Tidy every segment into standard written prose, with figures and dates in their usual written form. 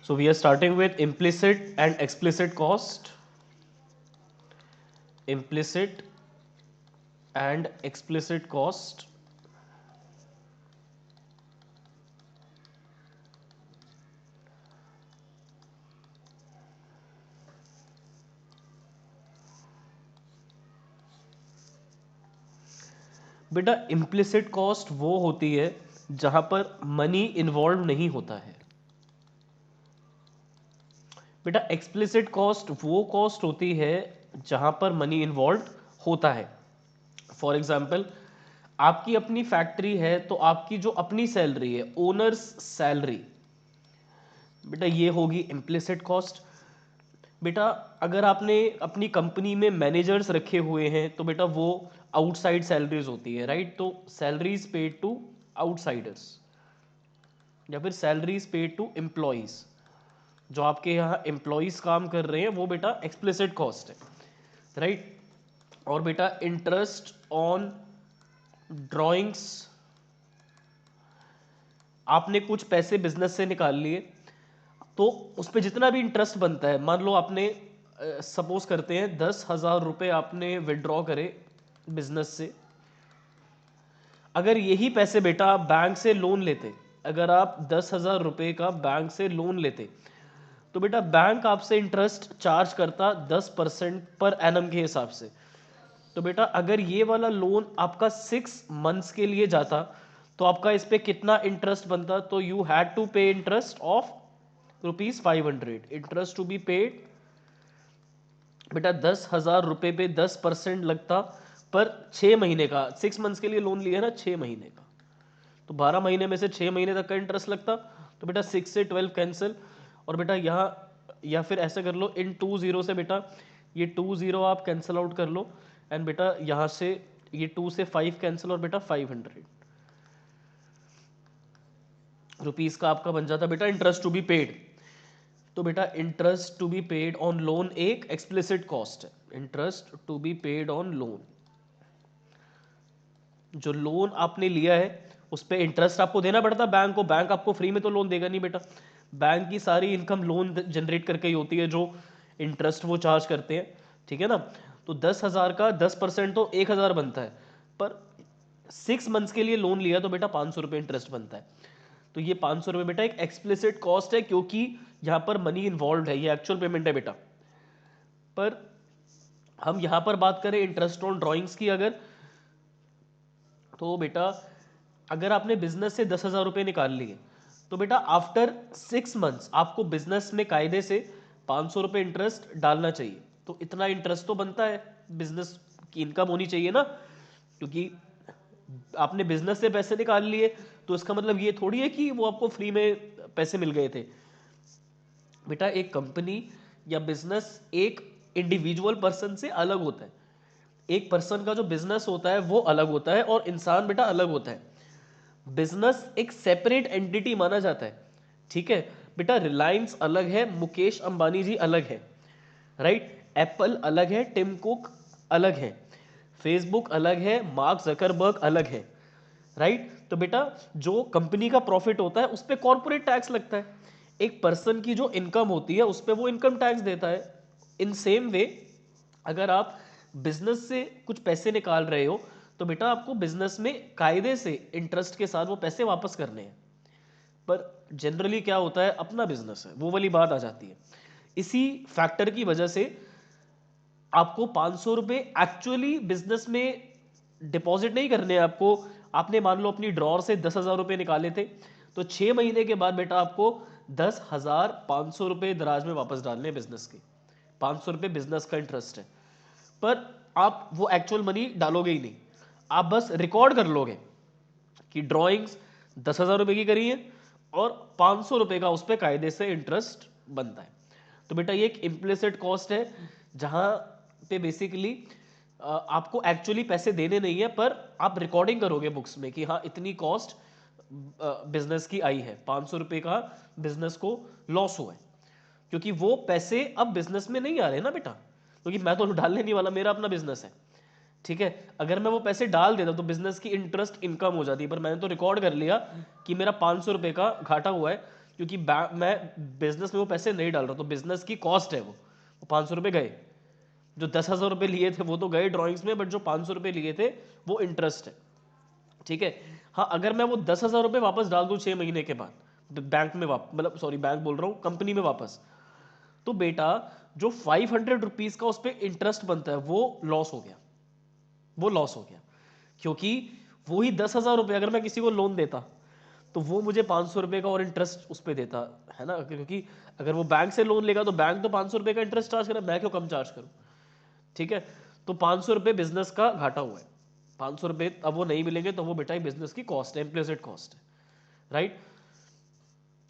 So we are starting with implicit and explicit cost. Implicit and explicit cost. बेटा implicit cost वो होती है जहां पर मनी इन्वॉल्व नहीं होता है। बेटा एक्सप्लिसिट कॉस्ट वो कॉस्ट होती है जहां पर मनी इन्वॉल्व होता है। फॉर एग्जाम्पल, आपकी अपनी फैक्ट्री है तो आपकी जो अपनी सैलरी है, ओनर्स सैलरी, बेटा ये होगी इम्प्लिसिट कॉस्ट। बेटा अगर आपने अपनी कंपनी में मैनेजर्स रखे हुए हैं तो बेटा वो आउटसाइड सैलरीज होती है, राइट। तो सैलरीज पेड टू आउटसाइडर्स या फिर सैलरीज पेड टू एम्प्लॉयज, जो आपके यहाँ एम्प्लॉयज काम कर रहे हैं, वो बेटा एक्सप्लिसिट कॉस्ट है, राइट। और बेटा इंटरेस्ट ऑन ड्रॉइंग्स, आपने कुछ पैसे बिजनेस से निकाल लिए तो उस पर जितना भी इंटरेस्ट बनता है, मान लो आपने सपोज करते हैं 10,000 रुपये आपने विड्रॉ करे बिजनेस से। अगर यही पैसे बेटा आप बैंक से लोन लेते, अगर आप 10,000 रुपये का बैंक से लोन लेते तो बेटा बैंक आपसे इंटरेस्ट चार्ज करता 10% पर एनम के हिसाब से। तो बेटा अगर ये वाला लोन आपका 6 मंथ्स के लिए जाता तो आपका इस पे कितना इंटरेस्ट बनता, तो you had to pay interest of ₹500, interest to be paid. बेटा 10,000 रुपये पे 10% लगता पर 6 महीने का, 6 मंथ्स के लिए लोन लिया ना, 6 महीने का, तो 12 महीने में से 6 महीने तक का इंटरेस्ट लगता। तो बेटा 6 से 12 कैंसिल, और बेटा यहाँ या फिर ऐसे कर लो इन 2 जीरो से, बेटा ये 2 जीरो आप कैंसिल आउट कर लो, एंड बेटा यहाँ से ये 2 से 5 कैंसिल, और बेटा 500 रुपीज़ का आपका बन जाता बेटा इंटरेस्ट टू बी पेड। तो बेटा interest to be paid on loan एक एक्सप्लिसिट कॉस्ट है। Interest to be paid on loan, जो लोन आपने लिया है उस पर इंटरेस्ट आपको देना पड़ता बैंक को। बैंक आपको फ्री में तो लोन देगा नहीं बेटा, बैंक की सारी इनकम लोन जनरेट करके ही होती है, जो इंटरेस्ट वो चार्ज करते हैं, ठीक है ना। तो 10,000 का 10% तो 1,000 बनता है, पर 6 मंथ्स के लिए लोन लिया तो बेटा 500 रुपये इंटरेस्ट बनता है। तो ये 500 रुपये बेटा एक एक्सप्लिसिट कॉस्ट है, क्योंकि यहाँ पर मनी इन्वॉल्व है, ये एक्चुअल पेमेंट है बेटा। पर हम यहाँ पर बात करें इंटरेस्ट ऑन ड्रॉइंग्स की अगर, तो बेटा अगर आपने बिजनेस से 10,000 रुपये निकाल लिए तो बेटा आफ्टर 6 मंथ्स आपको बिजनेस में कायदे से 500 रुपये इंटरेस्ट डालना चाहिए। तो इतना इंटरेस्ट तो बनता है, बिजनेस की इनकम होनी चाहिए ना, क्योंकि आपने बिजनेस से पैसे निकाल लिए तो इसका मतलब ये थोड़ी है कि वो आपको फ्री में पैसे मिल गए थे। बेटा एक कंपनी या बिजनेस एक इंडिविजुअल पर्सन से अलग होता है। एक पर्सन का जो बिजनेस होता है वो अलग होता है, और इंसान बेटा अलग होता है। बिजनेस एक सेपरेट एंटिटी माना जाता है, ठीक है बेटा। रिलायंस अलग है, मुकेश अंबानी जी अलग है, राइट। एप्पल अलग है, टिम कुक अलग है, फेसबुक अलग है, मार्क जकरबर्ग अलग है, राइट। तो बेटा जो कंपनी का प्रॉफिट होता है उस पर कॉर्पोरेट टैक्स लगता है, एक पर्सन की जो इनकम होती है उस पर वो इनकम टैक्स देता है। इन सेम वे अगर आप बिजनेस से कुछ पैसे निकाल रहे हो तो बेटा आपको बिजनेस में कायदे से इंटरेस्ट के साथ वो पैसे वापस करने हैं। पर जनरली क्या होता है, अपना बिजनेस है, वो वाली बात आ जाती है। इसी फैक्टर की वजह से आपको 500 रुपये एक्चुअली बिजनेस में डिपॉजिट नहीं करने हैं आपको। आपने मान लो अपनी ड्रॉर से 10,000 रुपये निकाले थे, तो 6 महीने के बाद बेटा आपको 10,500 रुपये दराज में वापस डालने हैं बिजनेस के। 500 रुपये बिजनेस का इंटरेस्ट है, पर आप वो एक्चुअल मनी डालोगे ही नहीं, आप बस रिकॉर्ड कर लोगे कि ड्रॉइंग्स 10,000 रुपये की करी है और 500 रुपये का उस पर कायदे से इंटरेस्ट बनता है। तो बेटा ये एक इम्प्लिसिट कॉस्ट है, जहां पे बेसिकली आपको एक्चुअली पैसे देने नहीं है, पर आप रिकॉर्डिंग करोगे बुक्स में कि हाँ इतनी कॉस्ट बिजनेस की आई है, 500 रुपये का बिजनेस को लॉस हुआ है, क्योंकि वो पैसे अब बिजनेस में नहीं आ रहे ना बेटा, क्योंकि मैं तो डालने नहीं वाला, मेरा अपना बिजनेस है, ठीक है। अगर मैं वो पैसे डाल देता तो बिजनेस की इंटरेस्ट इनकम हो जाती, पर मैंने तो रिकॉर्ड कर लिया कि मेरा 500 रुपये का घाटा हुआ है, क्योंकि मैं बिजनेस में वो पैसे नहीं डाल रहा, तो बिजनेस की कॉस्ट है वो 500 रुपये गए। जो 10,000 रुपये लिए थे वो तो गए ड्राइंग्स में, बट जो 500 रुपये लिए थे वो इंटरेस्ट है, ठीक है। हाँ, अगर मैं वो 10,000 रुपये वापस डाल दूं 6 महीने के बाद बैंक में मतलब सॉरी बैंक बोल रहा हूँ, कंपनी में वापस, तो बेटा जो 500 रुपीज का उस पर इंटरेस्ट बनता है वो लॉस हो गया, वो लॉस हो गया। क्योंकि वही 10,000 रुपये अगर मैं किसी को लोन देता तो वो मुझे 500 रुपये का और इंटरेस्ट उस पर देता है ना, क्योंकि अगर वो बैंक से लोन लेगा तो बैंक तो 500 रुपये का इंटरेस्ट चार्ज करे, मैं क्यों कम चार्ज करूं, ठीक है। तो 500 रुपये बिजनेस का घाटा हुआ है, 500 रुपये अब वो नहीं मिलेंगे तो वो बेटा बिजनेस की कॉस्ट है, इम्प्लिसिट कॉस्ट है, राइट।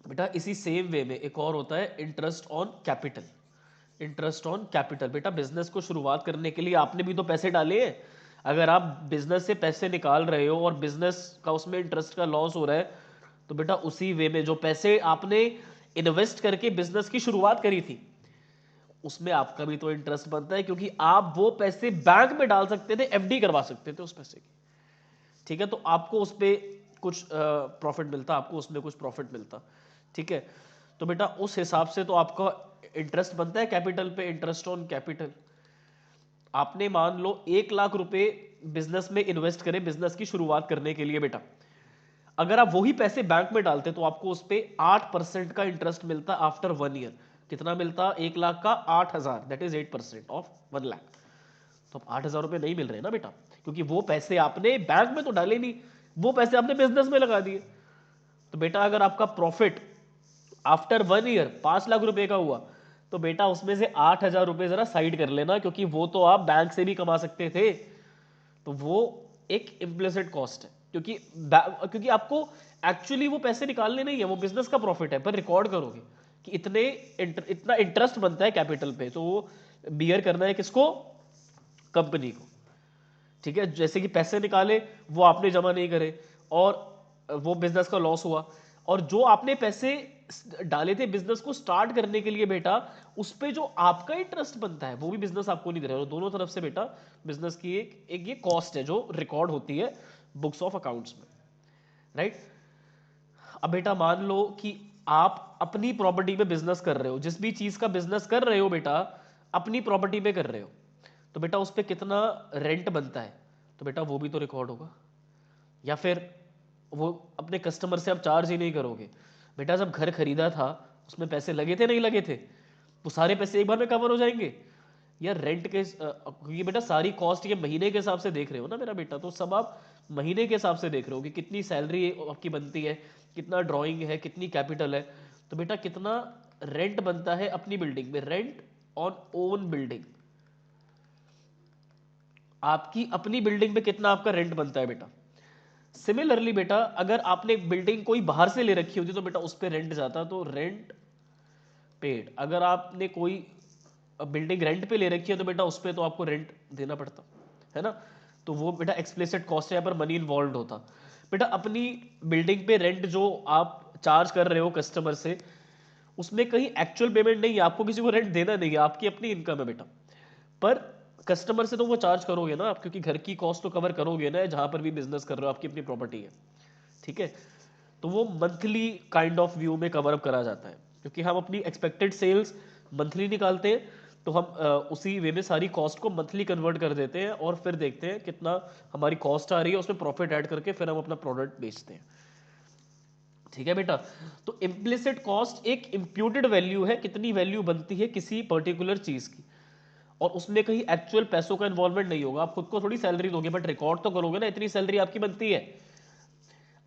बेटा इसी सेम वे में एक और होता है interest on capital. Interest on capital, बेटा बिजनेस को शुरुआत करने के लिए आपने भी तो पैसे डाले हैं। अगर आप बिजनेस से पैसे निकाल रहे हो और बिजनेस का उसमें इंटरेस्ट का लॉस हो रहा है, तो बेटा उसी वे में जो पैसे आपने इन्वेस्ट करके बिजनेस की शुरुआत करी थी उसमें आपका भी तो इंटरेस्ट बनता है, क्योंकि आप वो पैसे बैंक में डाल सकते थे, एफडी करवा सकते थे उस पैसे की, ठीक है। तो आपको उस पर कुछ प्रॉफिट मिलता, आपको उसमें कुछ प्रॉफिट मिलता, ठीक है। तो बेटा उस हिसाब से तो आपका इंटरेस्ट बनता है कैपिटल पे, इंटरेस्ट ऑन कैपिटल। आपने मान लो 1,00,000 रुपए बिजनेस में इन्वेस्ट करे बिजनेस की शुरुआत करने के लिए, बेटा अगर आप वही पैसे बैंक में डालते तो आपको उस पर 8% का इंटरेस्ट मिलता आफ्टर 1 ईयर। कितना मिलता? 1,00,000 का 8,000, दैट इज 8% ऑफ 1,00,000। तो अब 8,000 रुपए नहीं मिल रहे ना बेटा, क्योंकि वो पैसे आपने बैंक में तो डाले नहीं, वो पैसे आपने बिजनेस में लगा दिए। तो बेटा अगर आपका प्रॉफिट आफ्टर 1 ईयर 5,00,000 रुपए का हुआ, तो बेटा उसमें से 8,000 रुपए जरा साइड कर लेना, क्योंकि वो तो आप बैंक से भी कमा सकते थे। तो वो एक इम्प्लिसिट कॉस्ट है, क्योंकि आपको एक्चुअली वो पैसे निकालने नहीं है, वो बिजनेस का प्रॉफिट है, पर रिकॉर्ड करोगे कि इतना इंटरेस्ट बनता है कैपिटल पे, तो वो बियर करना है किसको? कंपनी को, ठीक है। जैसे कि पैसे निकाले वो आपने जमा नहीं करे और वो बिजनेस का लॉस हुआ, और जो आपने पैसे डाले थे बिजनेस को स्टार्ट करने के लिए बेटा, उस पे जो आपका इंटरेस्ट बनता है वो भी बिजनेस आपको नहीं दे रहा है। दोनों तरफ से बेटा बिजनेस की एक ये कॉस्ट है जो रिकॉर्ड होती है बुक्स ऑफ अकाउंट्स में, राइट। अब बेटा मान लो कि आप अपनी प्रॉपर्टी पे बिजनेस कर रहे हो, जिस भी चीज का बिजनेस कर रहे हो बेटा अपनी प्रॉपर्टी पे कर रहे हो, तो बेटा उस पर कितना रेंट बनता है, तो बेटा वो भी तो रिकॉर्ड होगा। या फिर वो अपने कस्टमर से आप चार्ज ही नहीं करोगे, बेटा जब घर खरीदा था उसमें पैसे लगे थे नहीं लगे थे, वो सारे पैसे एक बार में कवर हो जाएंगे या रेंट के क्योंकि बेटा सारी कॉस्ट ये महीने के हिसाब से देख रहे हो ना मेरा बेटा, तो सब आप महीने के हिसाब से देख रहे हो कि कितनी सैलरी आपकी बनती है, कितना ड्राइंग है, कितनी कैपिटल है। तो बेटा कितना रेंट बनता है अपनी बिल्डिंग में, रेंट ऑन ओन बिल्डिंग, आपकी अपनी बिल्डिंग पे कितना आपका रेंट बनता है बेटा। सिमिलरली बेटा अगर आपने एक बिल्डिंग कोई बाहर से ले रखी होती तो बेटा उस पर रेंट जाता, तो रेंट पेड। अगर आपने कोई बिल्डिंग रेंट पे ले रखी है तो बेटा उस पर तो आपको रेंट देना पड़ता है ना, तो वो बेटा एक्सप्लिसिट कॉस्ट है, यहाँ पर मनी इन्वॉल्व होता। बेटा अपनी बिल्डिंग पे रेंट जो आप चार्ज कर रहे हो कस्टमर से, उसमें कहीं एक्चुअल पेमेंट नहीं है, आपको किसी को रेंट देना नहीं है, आपकी अपनी इनकम है बेटा। पर कस्टमर से तो वो चार्ज करोगे ना आप, क्योंकि घर की कॉस्ट तो कवर करोगे ना, जहां पर भी बिजनेस कर रहे हो आपकी अपनी प्रॉपर्टी है, ठीक है। तो वो मंथली काइंड ऑफ व्यू में कवर अप करा जाता है, क्योंकि हम अपनी एक्सपेक्टेड सेल्स मंथली निकालते हैं, तो हम उसी वे में सारी कॉस्ट को मंथली कन्वर्ट कर देते हैं और फिर देखते हैं कितना हमारी कॉस्ट आ रही है, उसमें प्रॉफिट ऐड करके फिर हम अपना प्रोडक्ट बेचते हैं, ठीक है बेटा। तो इम्प्लिसिट कॉस्ट एक इम्प्यूटेड वैल्यू है, कितनी वैल्यू बनती है किसी पर्टिकुलर चीज की, और उसमें कहीं एक्चुअल पैसों का इन्वॉल्वमेंट नहीं होगा। आप खुद को थोड़ी सैलरी दोगे, बट रिकॉर्ड तो करोगे ना इतनी सैलरी आपकी बनती है।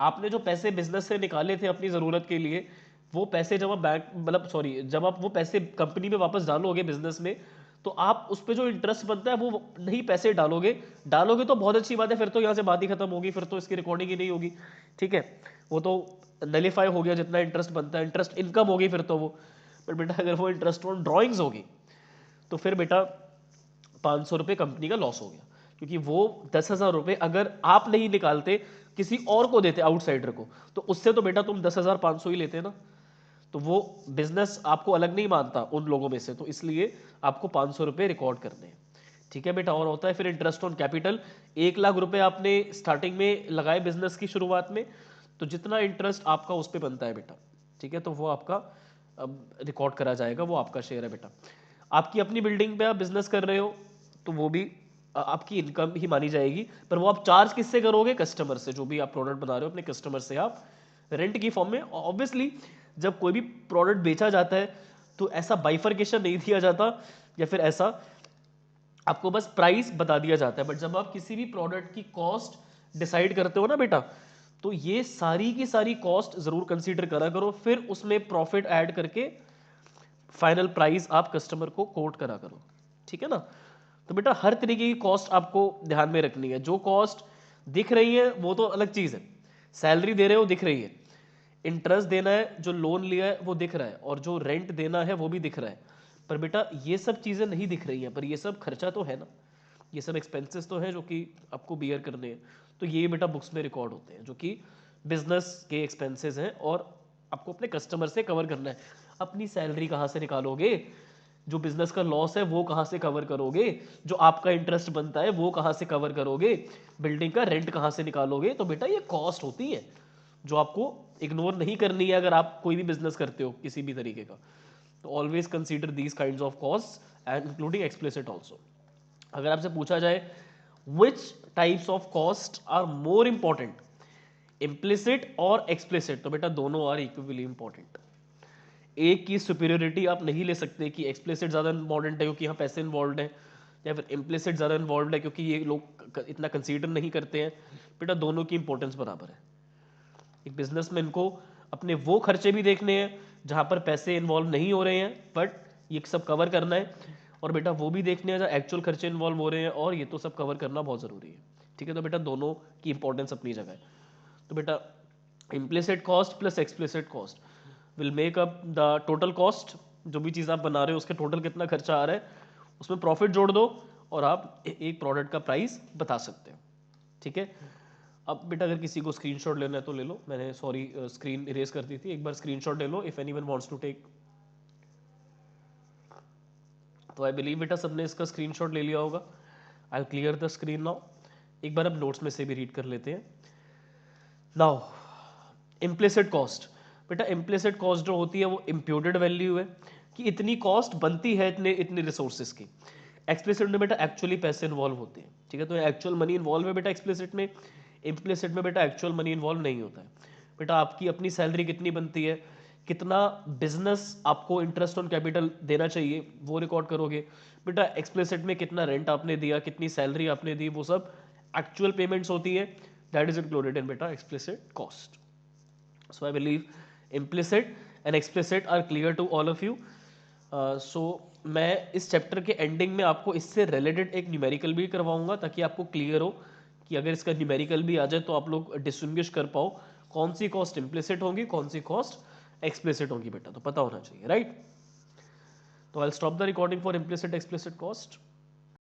आपने जो पैसे बिजनेस से निकाले थे अपनी जरूरत के लिए, वो पैसे जब आप बैंक मतलब सॉरी जब आप वो पैसे कंपनी में वापस डालोगे बिजनेस में, तो आप उस पर जो इंटरेस्ट बनता है वो नहीं पैसे डालोगे, डालोगे तो बहुत अच्छी बात है, फिर तो यहाँ से बात ही खत्म होगी, फिर तो इसकी रिकॉर्डिंग ही नहीं होगी, ठीक है। वो तो नलीफाई हो गया, जितना इंटरेस्ट बनता है इंटरेस्ट इनकम होगी फिर तो वो। पर बेटा अगर वो इंटरेस्ट ऑन ड्रॉइंग्स होगी तो फिर बेटा 500 रुपये कंपनी का लॉस हो गया, क्योंकि वो 10,000 रुपये अगर आप नहीं निकालते किसी और को देते आउटसाइडर को, तो उससे तो बेटा तुम 10,500 ही लेते ना, तो वो बिजनेस आपको अलग नहीं मानता उन लोगों में से, तो इसलिए आपको 500 रुपये रिकॉर्ड करने हैं, ठीक है बेटा। और होता है फिर इंटरेस्ट ऑन कैपिटल। 1,00,000 रुपये आपने स्टार्टिंग में लगाए बिजनेस की शुरुआत में, तो जितना इंटरेस्ट आपका उस पर बनता है बेटा, ठीक है, तो वो आपका अब रिकॉर्ड करा जाएगा, वो आपका शेयर है बेटा। आपकी अपनी बिल्डिंग पे आप बिजनेस कर रहे हो तो वो भी आपकी इनकम ही मानी जाएगी, पर वो आप चार्ज किससे करोगे? कस्टमर से। जो भी आप प्रोडक्ट बना रहे हो अपने कस्टमर से आप रेंट की फॉर्म में। ऑब्वियसली जब कोई भी प्रोडक्ट बेचा जाता है तो ऐसा बाइफर्केशन नहीं दिया जाता, या फिर ऐसा आपको बस प्राइस बता दिया जाता है, बट जब आप किसी भी प्रोडक्ट की कॉस्ट डिसाइड करते हो ना बेटा, तो ये सारी की सारी कॉस्ट जरूर कंसीडर करा करो, फिर उसमें प्रॉफिट ऐड करके फाइनल प्राइस आप कस्टमर को कोट करा करो, ठीक है ना। तो बेटा हर तरीके की कॉस्ट आपको ध्यान में रखनी है। जो कॉस्ट दिख रही है वो तो अलग चीज है, सैलरी दे रहे हो दिख रही है, इंटरेस्ट देना है, जो लोन लिया है वो दिख रहा है, और जो रेंट देना है वो भी दिख रहा है, पर बेटा ये सब चीजें नहीं दिख रही हैं, पर ये सब खर्चा तो है ना, ये सब एक्सपेंसेस तो हैं जो कि आपको बियर करने हैं। तो ये बेटा बुक्स में रिकॉर्ड होते हैं जो कि बिजनेस के एक्सपेंसेस हैं, और आपको अपने कस्टमर से कवर करना है। अपनी सैलरी कहाँ से निकालोगे? जो बिजनेस का लॉस है वो कहाँ से कवर करोगे? जो आपका इंटरेस्ट बनता है वो कहाँ से कवर करोगे? बिल्डिंग का रेंट कहाँ से निकालोगे? तो बेटा ये कॉस्ट होती है जो आपको इग्नोर नहीं करनी है अगर आप कोई भी बिजनेस करते हो किसी भी तरीके का। तो always consider these kinds of cost and including explicit also. अगर आपसे पूछा जाए which types of cost are more important, implicit और एक्सप्लिसिट, तो बेटा दोनों आर इक्वली इंपॉर्टेंट। एक की सुपीरियोरिटी आप नहीं ले सकते कि एक्सप्लिसिट ज़्यादा इंपॉर्टेंट है क्योंकि यहाँ पैसे इन्वॉल्व है, या फिर इम्प्लिसिट ज़्यादा इन्वॉल्व है क्योंकि ये लोग इतना कंसीडर नहीं करते हैं। बेटा दोनों की इंपॉर्टेंस बराबर है। एक बिजनेसमैन को अपने वो खर्चे भी देखने हैं जहाँ पर पैसे इन्वॉल्व नहीं हो रहे हैं, बट ये सब कवर करना है, और बेटा वो भी देखने हैं जहाँ एक्चुअल खर्चे इन्वॉल्व हो रहे हैं, और ये तो सब कवर करना बहुत ज़रूरी है, ठीक है। तो बेटा दोनों की इंपॉर्टेंस अपनी जगह है। तो बेटा implicit cost plus explicit cost will make up the total cost. जो भी चीज़ आप बना रहे हो उसके टोटल कितना खर्चा आ रहा है, उसमें प्रॉफिट जोड़ दो और आप एक प्रोडक्ट का प्राइस बता सकते हो, ठीक है। अब बेटा अगर किसी को स्क्रीनशॉट लेना है तो ले लो, मैंने सॉरी स्क्रीन इरेज कर दी थी, एक बार स्क्रीनशॉट ले लो if anyone wants to take. तो आई बिलीव बेटा सबने इसका स्क्रीनशॉट ले लिया होगा। I clear the screen now. एक बार अब नोट्स में से भी रीड कर लेते हैं। नाउ इम्प्लिसिट कॉस्ट, बेटा इम्प्लिसिट कॉस्ट जो होती है वो इम्प्यूटेड वैल्यू है कि इतनी कॉस्ट बनती है इतने इतने रिसोर्सेज की। एक्सप्लिसिट में बेटा एक्चुअली पैसे इन्वॉल्व होते हैं, ठीक है, तो एक्चुअल मनी इन्वॉल्व है बेटा एक्सप्लिसिट में। इम्प्लिसिट में बेटा एक्चुअल मनी इन्वॉल्व नहीं होता है। बेटा आपकी अपनी सैलरी कितनी बनती है, कितना बिजनेस आपको इंटरेस्ट ऑन कैपिटल देना चाहिए वो रिकॉर्ड करोगे। बेटा एक्सप्लिसिट में कितना रेंट आपने दिया, कितनी सैलरी आपने दी, वो सब एक्चुअल पेमेंट्स होती है, दैट इज इंक्लूडेड इन बेटा explicit cost. So I believe implicit and explicit are clear to all of you. So मैं इस चैप्टर के एंडिंग में आपको इससे रिलेटेड एक न्यूमेरिकल भी करवाऊंगा ताकि आपको क्लियर हो कि अगर इसका न्यूमेरिकल भी आ जाए तो आप लोग डिस्टिंग्विश कर पाओ कौन सी कॉस्ट इम्प्लिसिट होगी कौन सी कॉस्ट एक्सप्लिसिट होगी, बेटा तो पता होना चाहिए, राइट। तो I stop the recording for implicit explicit cost.